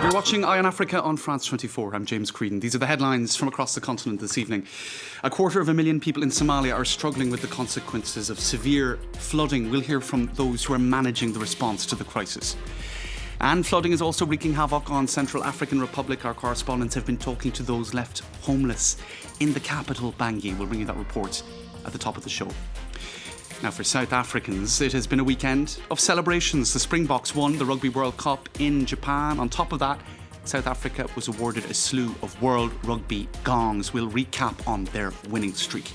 You're watching Eye on Africa on France 24. I'm James Creedon. These are the headlines from across the continent this evening. 250,000 people in Somalia are struggling with the consequences of severe flooding. We'll hear from those who are managing the response to the crisis. And flooding is also wreaking havoc on Central African Republic. Our correspondents have been talking to those left homeless in the capital, Bangui. We'll bring you that report at the top of the show. Now, for South Africans, it has been a weekend of celebrations. The Springboks won the Rugby World Cup in Japan. On top of that, South Africa was awarded a slew of World Rugby gongs. We'll recap on their winning streak.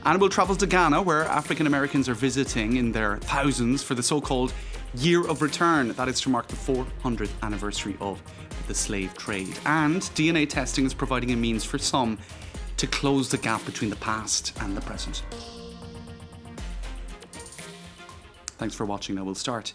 And we'll travel to Ghana, where African Americans are visiting in their thousands for the so-called Year of Return. That is to mark the 400th anniversary of the slave trade. And DNA testing is providing a means for some to close the gap between the past and the present. Thanks for watching. Now we'll start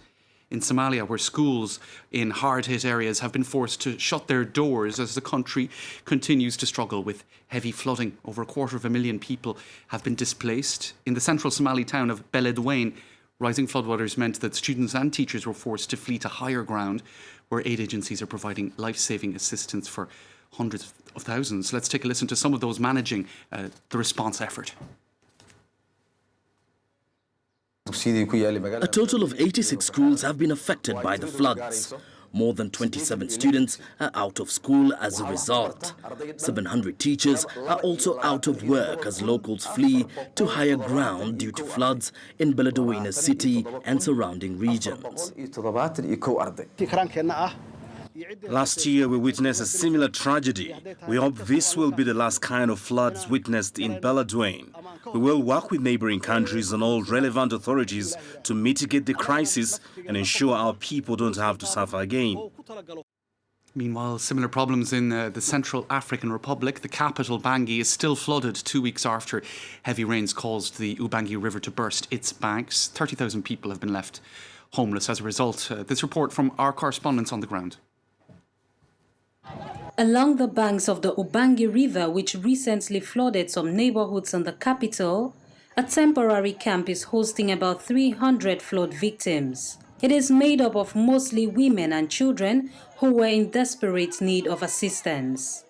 in Somalia, where schools in hard-hit areas have been forced to shut their doors as the country continues to struggle with heavy flooding. Over 250,000 people have been displaced. In the central Somali town of Beledweyne, rising floodwaters meant that students and teachers were forced to flee to higher ground, where aid agencies are providing life-saving assistance for hundreds of thousands. Let's take a listen to some of those managing the response effort. A total of 86 schools have been affected by the floods. More than 27 students are out of school as a result. 700 teachers are also out of work as locals flee to higher ground due to floods in Beledweyne city and surrounding regions. Last year we witnessed a similar tragedy. We hope this will be the last kind of floods witnessed in Beledweyne. We will work with neighboring countries and all relevant authorities to mitigate the crisis and ensure our people don't have to suffer again. Meanwhile, similar problems in the Central African Republic. The capital, Bangui, is still flooded 2 weeks after heavy rains caused the Ubangi River to burst its banks. 30,000 people have been left homeless as a result. This report from our correspondents on the ground. Along the banks of the Ubangi River, which recently flooded some neighborhoods in the capital, a temporary camp is hosting about 300 flood victims. It is made up of mostly women and children who were in desperate need of assistance.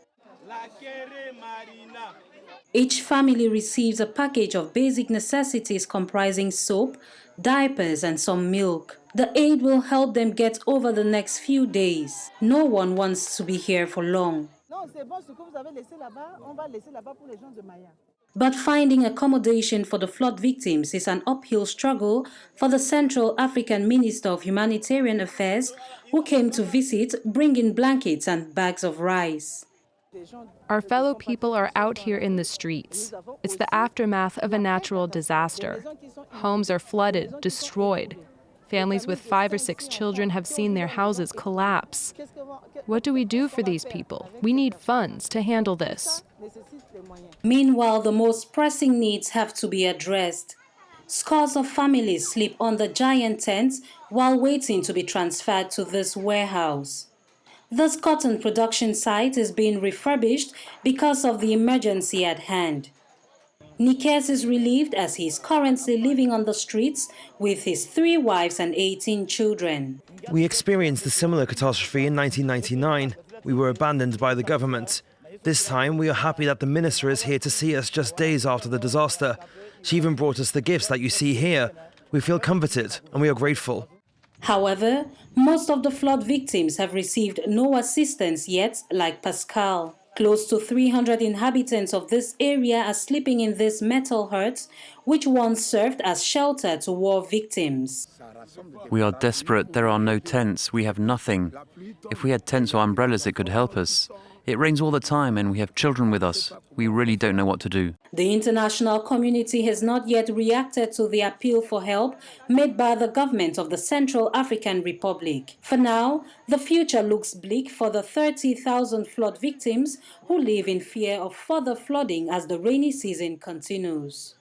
Each family receives a package of basic necessities comprising soap, diapers and some milk. The aid will help them get over the next few days. No one wants to be here for long. But finding accommodation for the flood victims is an uphill struggle for the Central African Minister of Humanitarian Affairs, who came to visit bringing blankets and bags of rice. Our fellow people are out here in the streets. It's the aftermath of a natural disaster. Homes are flooded, destroyed. Families with 5 or 6 children have seen their houses collapse. What do we do for these people? We need funds to handle this. Meanwhile, the most pressing needs have to be addressed. Scores of families sleep under giant tents while waiting to be transferred to this warehouse. This cotton production site is being refurbished because of the emergency at hand. Nikes is relieved as he is currently living on the streets with his 3 wives and 18 children. We experienced a similar catastrophe in 1999. We were abandoned by the government. This time, we are happy that the minister is here to see us just days after the disaster. She even brought us the gifts that you see here. We feel comforted and we are grateful. However, most of the flood victims have received no assistance yet, like Pascal. Close to 300 inhabitants of this area are sleeping in these metal huts, which once served as shelter to war victims. We are desperate. There are no tents. We have nothing. If we had tents or umbrellas, it could help us. It rains all the time and we have children with us. We really don't know what to do. The international community has not yet reacted to the appeal for help made by the government of the Central African Republic. For now, the future looks bleak for the 30,000 flood victims who live in fear of further flooding as the rainy season continues.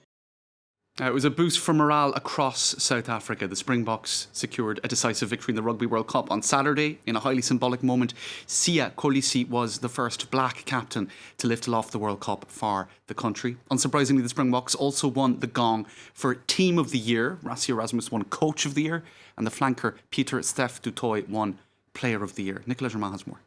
It was a boost for morale across South Africa. The Springboks secured a decisive victory in the Rugby World Cup on Saturday. In a highly symbolic moment, C.A.R was the first black captain to lift aloft the World Cup for the country. Unsurprisingly, the Springboks also won the gong for Team of the Year. Rassie Erasmus won Coach of the Year, and the flanker Pieter Steph du Toit won Player of the Year. Nicola Germain has more.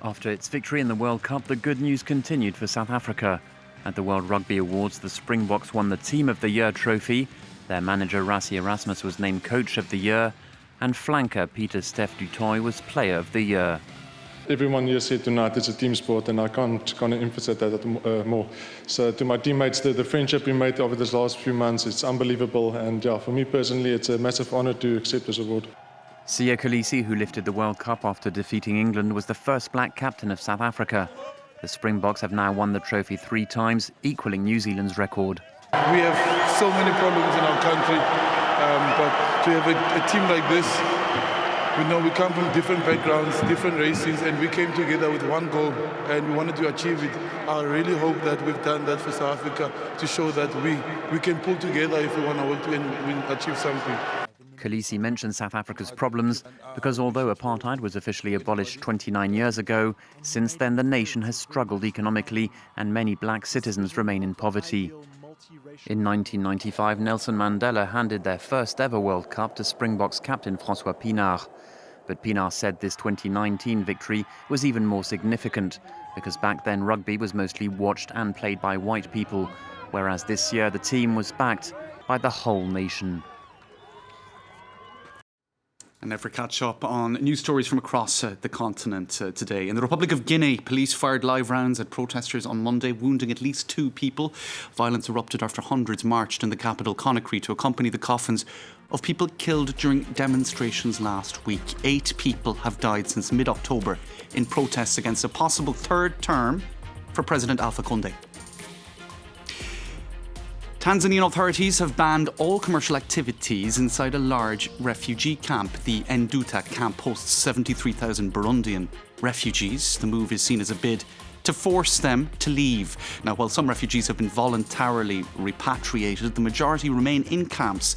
After its victory in the World Cup, the good news continued for South Africa. At the World Rugby Awards, the Springboks won the Team of the Year trophy. Their manager, Rassie Erasmus, was named Coach of the Year. And flanker Peter Steph du Toit was Player of the Year. Everyone here said tonight it's a team sport, and I can't emphasize that more. So to my teammates, the friendship we made over these last few months, it's unbelievable. And yeah, for me personally, it's a massive honour to accept this award. C.A.R, who lifted the World Cup after defeating England, was the first black captain of South Africa. The Springboks have now won the trophy 3 times, equalling New Zealand's record. We have so many problems in our country, but to have a team like this, we come from different backgrounds, different races, and we came together with one goal, and we wanted to achieve it. I really hope that we've done that for South Africa to show that we can pull together if we want to work and achieve something. Khaleesi mentioned South Africa's problems because although apartheid was officially abolished 29 years ago, since then the nation has struggled economically and many black citizens remain in poverty. In 1995, Nelson Mandela handed their first ever World Cup to Springboks captain Francois Pienaar. But Pienaar said this 2019 victory was even more significant because back then rugby was mostly watched and played by white people, whereas this year the team was backed by the whole nation. And now for catch up on news stories from across the continent today. In the Republic of Guinea, police fired live rounds at protesters on Monday, wounding at least 2 people. Violence erupted after hundreds marched in the capital, Conakry, to accompany the coffins of people killed during demonstrations last week. 8 people have died since mid-October in protests against a possible 3rd term for President Alpha Condé. Tanzanian authorities have banned all commercial activities inside a large refugee camp. The Nduta camp hosts 73,000 Burundian refugees. The move is seen as a bid to force them to leave. Now, while some refugees have been voluntarily repatriated, the majority remain in camps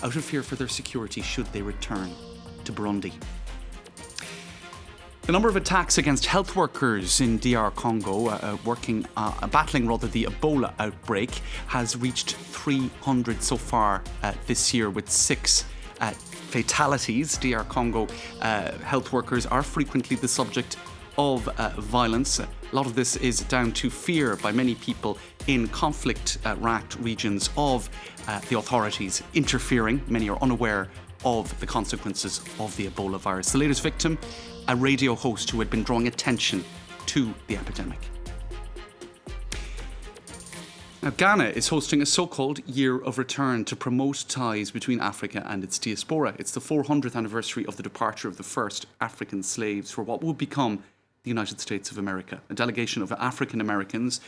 out of fear for their security should they return to Burundi. The number of attacks against health workers in DR Congo, battling the Ebola outbreak, has reached 300 so far this year, with 6 fatalities. DR Congo health workers are frequently the subject of violence. A lot of this is down to fear by many people in conflict-racked regions of the authorities interfering. Many are unaware of the consequences of the Ebola virus. The latest victim, a radio host who had been drawing attention to the epidemic. Now, Ghana is hosting a so-called Year of Return to promote ties between Africa and its diaspora. It's the 400th anniversary of the departure of the first African slaves for what would become the United States of America. A delegation of African Americans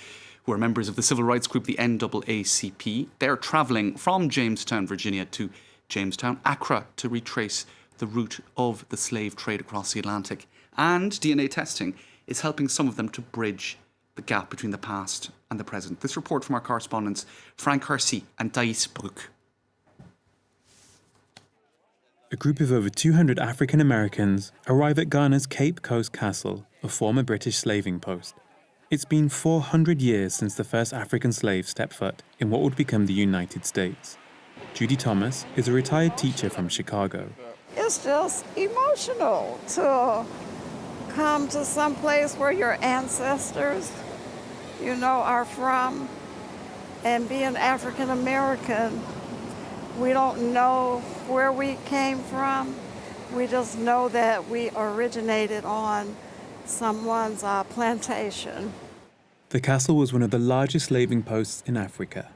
who are members of the civil rights group, the NAACP, they're travelling from Jamestown, Virginia to Jamestown, Accra, to retrace the route of the slave trade across the Atlantic. And DNA testing is helping some of them to bridge the gap between the past and the present. This report from our correspondents Frank Hersey and Thais Broek. A group of over 200 African Americans arrive at Ghana's Cape Coast Castle, a former British slaving post. It's been 400 years since the first African slave stepped foot in what would become the United States. Judy Thomas is a retired teacher from Chicago. It's just emotional to come to some place where your ancestors, are from, and being African American, we don't know where we came from. We just know that we originated on someone's plantation. The castle was one of the largest slaving posts in Africa.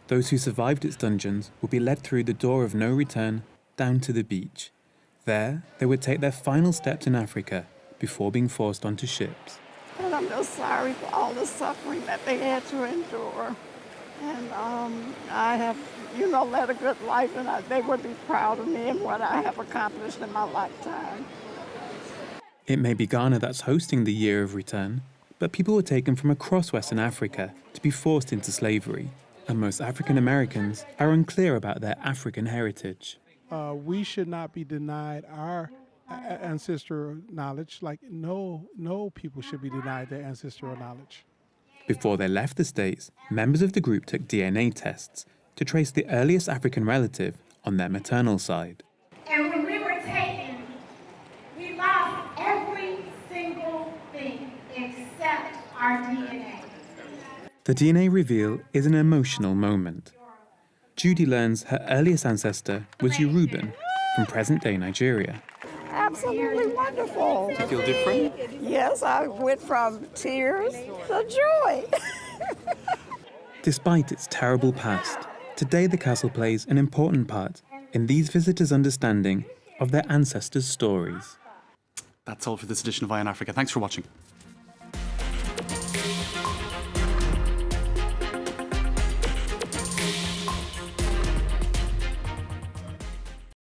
Those who survived its dungeons would be led through the door of no return down to the beach. There, they would take their final steps in Africa before being forced onto ships. And I'm just sorry for all the suffering that they had to endure. And I have, led a good life, and they would be proud of me and what I have accomplished in my lifetime. It may be Ghana that's hosting the Year of Return, but people were taken from across Western Africa to be forced into slavery. And most African Americans are unclear about their African heritage. We should not be denied our ancestral knowledge. No people should be denied their ancestral knowledge. Before they left the States, members of the group took DNA tests to trace the earliest African relative on their maternal side. And when we were taken The DNA reveal is an emotional moment. Judy learns her earliest ancestor was Yoruban from present-day Nigeria. Absolutely wonderful. Do you feel different? Yes, I went from tears to joy. Despite its terrible past, today the castle plays an important part in these visitors' understanding of their ancestors' stories. That's all for this edition of Eye on Africa. Thanks for watching.